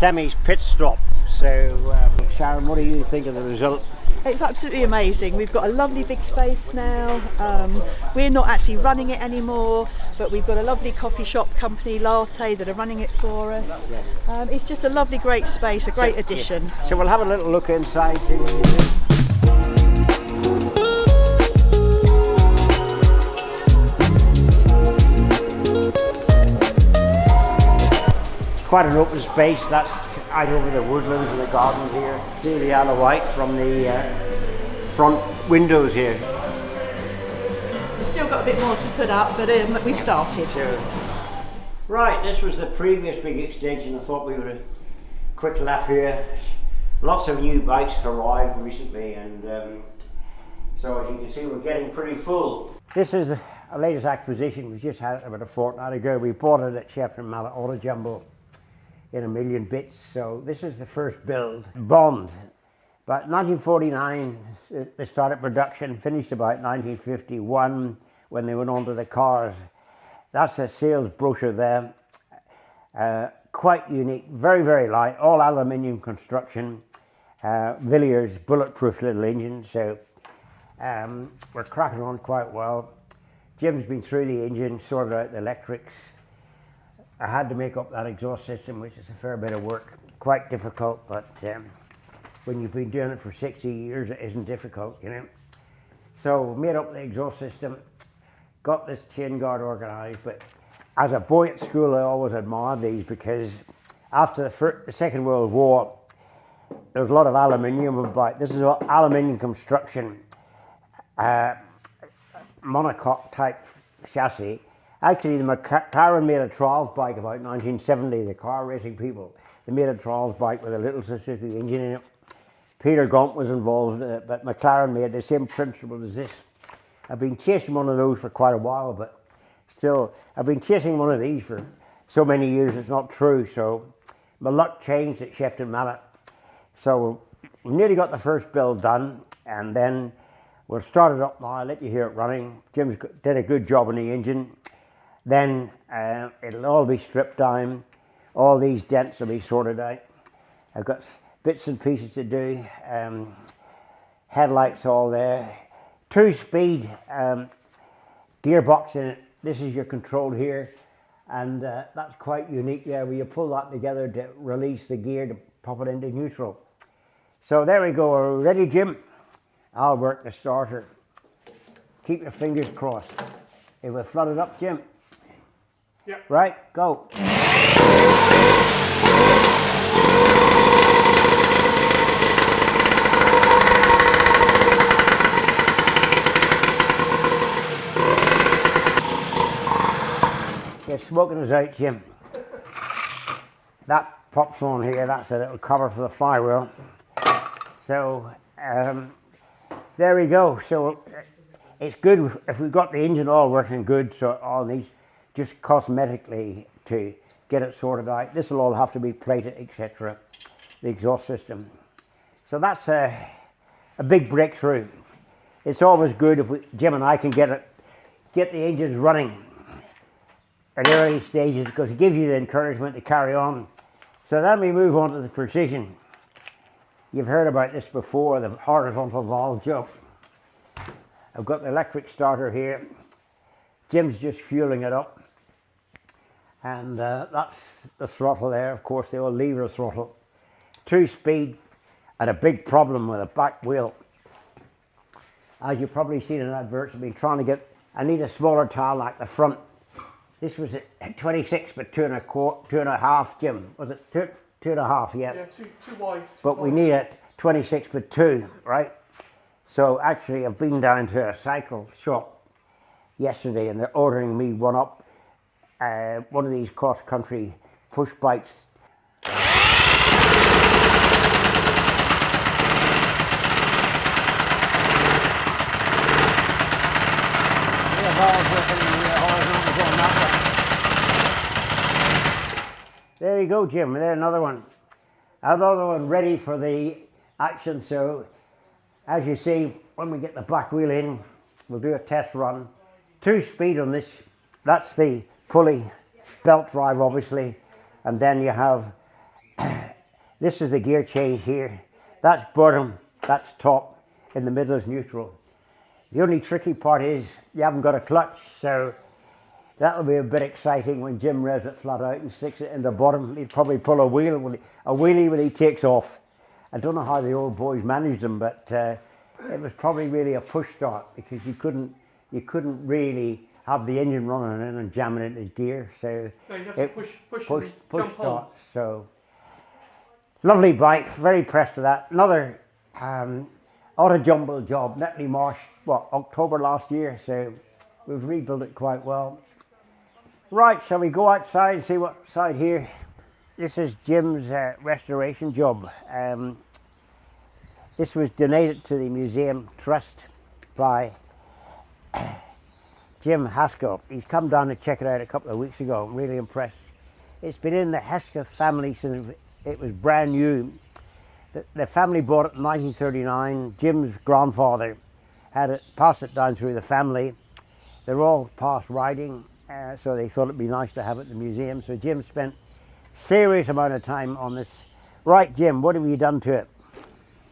Sammy's pit stop. So, Sharon, what do you think of the result? It's absolutely amazing. We've got a lovely big space now. We're not actually running it anymore, but we've got a lovely coffee shop company, Latte, that are running it for us. Yeah. It's just a lovely, great space, a great addition. Yeah. So we'll have a little look inside. Quite an open space. That's out over the woodlands and the garden here. See the yellow white from the front windows here. We've still got a bit more to put up, but we've started. Right, this was the previous big extension. I thought we would a quick lap here. Lots of new bikes arrived recently, and so as you can see, we're getting pretty full. This is our latest acquisition. We just had it about a fortnight ago. We bought it at Shepton Mallet Auto Jumbo in a million bits. So this is the first build. Bond. But 1949 they started production, finished about 1951 when they went on to the cars. That's a sales brochure there. Quite unique, very, very light, all aluminium construction. Villiers bulletproof little engine, so we're cracking on quite well. Jim's been through the engine, sorted out the electrics. I had to make up that exhaust system, which is a fair bit of work. Quite difficult, but when you've been doing it for 60 years, it isn't difficult, you know. So made up the exhaust system, got this chain guard organised, but as a boy at school, I always admired these because after the Second World War, there was a lot of aluminium about. This is all aluminium construction, monocoque type chassis. Actually, the McLaren made a trials bike about 1970, the car racing people. They made a trials bike with a little Suzuki engine in it. Peter Gump was involved in it, but McLaren made the same principle as this. I've been chasing one of those for quite a while, but still, I've been chasing one of these for so many years, it's not true. So my luck changed at Shepton Mallet. So we nearly got the first build done, and then we'll start it up now. I'll let you hear it running. Jim's did a good job on the engine. Then it'll all be stripped down. All these dents will be sorted out. I've got bits and pieces to do. Headlights all there. 2-speed gearbox in it. This is your control here. And that's quite unique there, where you pull that together to release the gear to pop it into neutral. So there we go. Are we ready, Jim? I'll work the starter. Keep your fingers crossed. It will flood it up, Jim. Yep. Right, go. You're smoking us out, Jim. That pops on here. That's a little cover for the flywheel. So there we go. So it's good if we've got the engine all working good, so it all needs just cosmetically to get it sorted out. This will all have to be plated, etc. The exhaust system. So that's a big breakthrough. It's always good if Jim and I can get the engines running at early stages, because it gives you the encouragement to carry on. So then we move on to the precision. You've heard about this before, the horizontal valve job. I've got the electric starter here. Jim's just fueling it up. And that's the throttle there, of course, the old lever throttle. 2-speed, and a big problem with a back wheel. As you've probably seen in adverts, I've been trying to get, I need a smaller tile like the front. This was at 26, but 2.5, Jim. Was it 2.5? Yeah. Yeah, too wide. But we need it 26 by 2, right? So actually, I've been down to a cycle shop yesterday, and they're ordering me one up. One of these cross-country push bikes. There you go, Jim. There's another one. Another one ready for the action. So, as you see, when we get the back wheel in, we'll do a test run. 2-speed on this. That's the pulley belt drive, obviously, and then you have This is the gear change here. That's bottom, that's top, in the middle is neutral. The only tricky part is you haven't got a clutch, so that'll be a bit exciting when Jim revs it flat out and sticks it in the bottom. He'd probably pull a wheelie when he takes off. I don't know how the old boys managed them, but it was probably really a push start because you couldn't really have the engine running in and jamming into gear. So No, you have to push jump start. on. So lovely bike, very impressed with that. Another auto jumble job, Netley Marsh, October last year. So we've rebuilt it quite well. Right, shall we go outside and see what's outside here? This is Jim's restoration job. This was donated to the Museum Trust by Jim Haskell. He's come down to check it out a couple of weeks ago. I'm really impressed. It's been in the Haskell family since it was brand new. The family bought it in 1939. Jim's grandfather had it, passed it down through the family. They're all past riding, so they thought it'd be nice to have it in the museum. So Jim spent serious amount of time on this. Right, Jim, what have you done to it?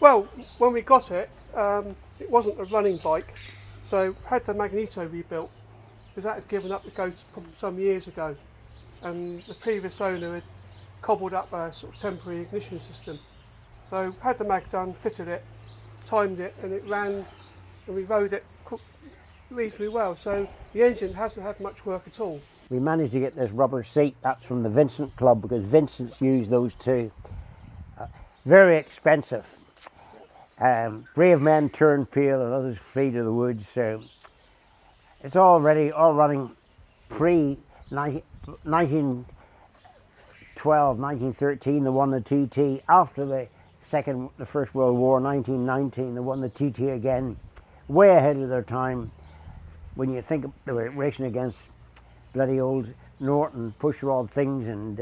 Well, when we got it, it wasn't a running bike, so had the magneto rebuilt because that had given up the ghost some years ago, and the previous owner had cobbled up a sort of temporary ignition system. So had the mag done, fitted it, timed it, and it ran, and we rode it reasonably well. So the engine hasn't had much work at all. We managed to get this rubber seat. That's from the Vincent Club because Vincent's used those too. Very expensive. Brave men turn pale and others flee to the woods. So it's all ready, all running pre-1912, 1913, they won the TT. After the First World War, 1919, they won the TT again. Way ahead of their time. When you think they were racing against bloody old Norton pushrod things and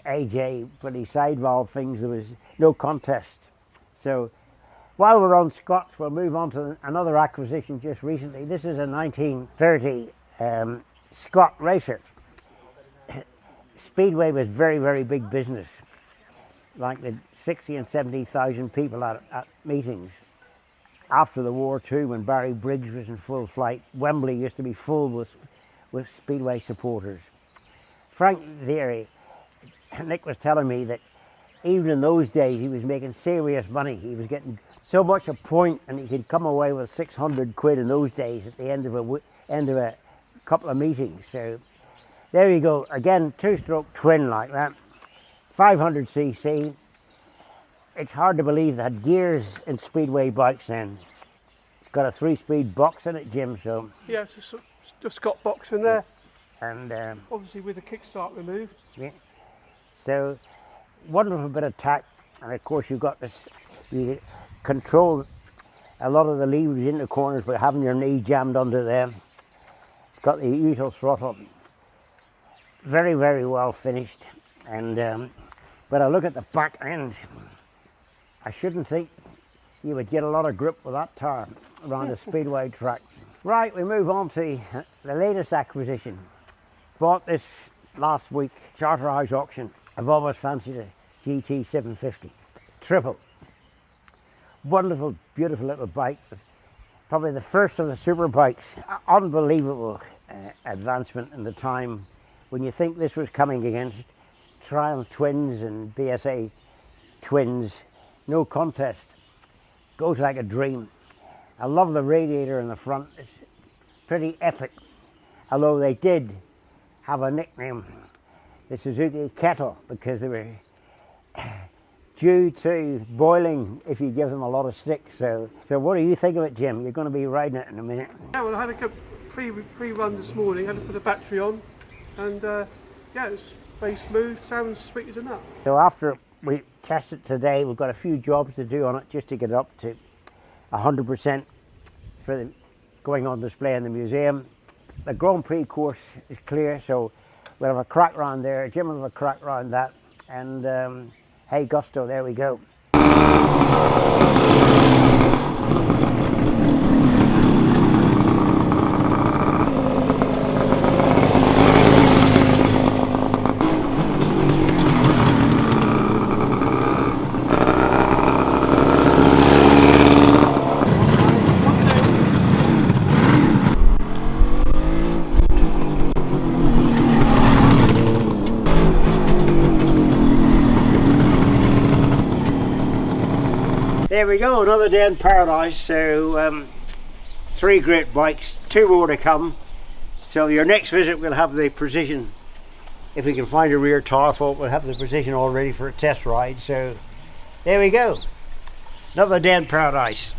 AJ bloody side valve things, there was no contest. So while we're on Scots, we'll move on to another acquisition just recently. This is a 1930 Scott racer. Speedway was very, very big business. Like the 60 and 70,000 people at meetings. After the war too, when Barry Briggs was in full flight, Wembley used to be full with Speedway supporters. Frank Vieri, Nick was telling me that even in those days he was making serious money. He was getting so much a point and he could come away with 600 quid in those days at the end of a couple of meetings. So there you go, again, two-stroke twin like that, 500cc. It's hard to believe they had gears in Speedway bikes then. It's got a 3-speed box in it, Jim, so. Yeah, it's a Scott box in there. And obviously with the kickstart removed. yeah. So, wonderful bit of tack. And of course you've got this, you control a lot of the levers in the corners by having your knee jammed under them. It's got the usual throttle. Very, very well finished. And but I look at the back end, I shouldn't think you would get a lot of grip with that tire around a Speedway track. Right, we move on to the latest acquisition. Bought this last week, Charterhouse auction. I've always fancied a GT750. Triple. Wonderful, beautiful little bike. Probably the first of the super bikes. Unbelievable advancement in the time when you think this was coming against Triumph twins and BSA twins. No contest. Goes like a dream. I love the radiator in the front. It's pretty epic. Although they did have a nickname, the Suzuki Kettle, because they were due to boiling if you give them a lot of stick. So what do you think of it, Jim? You're going to be riding it in a minute. Yeah, well, I had a pre-run this morning, had to put a battery on, and yeah, it's very smooth, sounds sweet as a nut. So after we test it today, we've got a few jobs to do on it just to get it up to 100% for the going on display in the museum. The Grand Prix course is clear, so we'll have a crack round there. Jim will have a crack round that, and hey gusto, there we go. there we go, another day in paradise. So 3 great bikes, 2 more to come. So your next visit we'll have the Precision. If we can find a rear tyre fault, we'll have the Precision all ready for a test ride. So there we go, another day in paradise.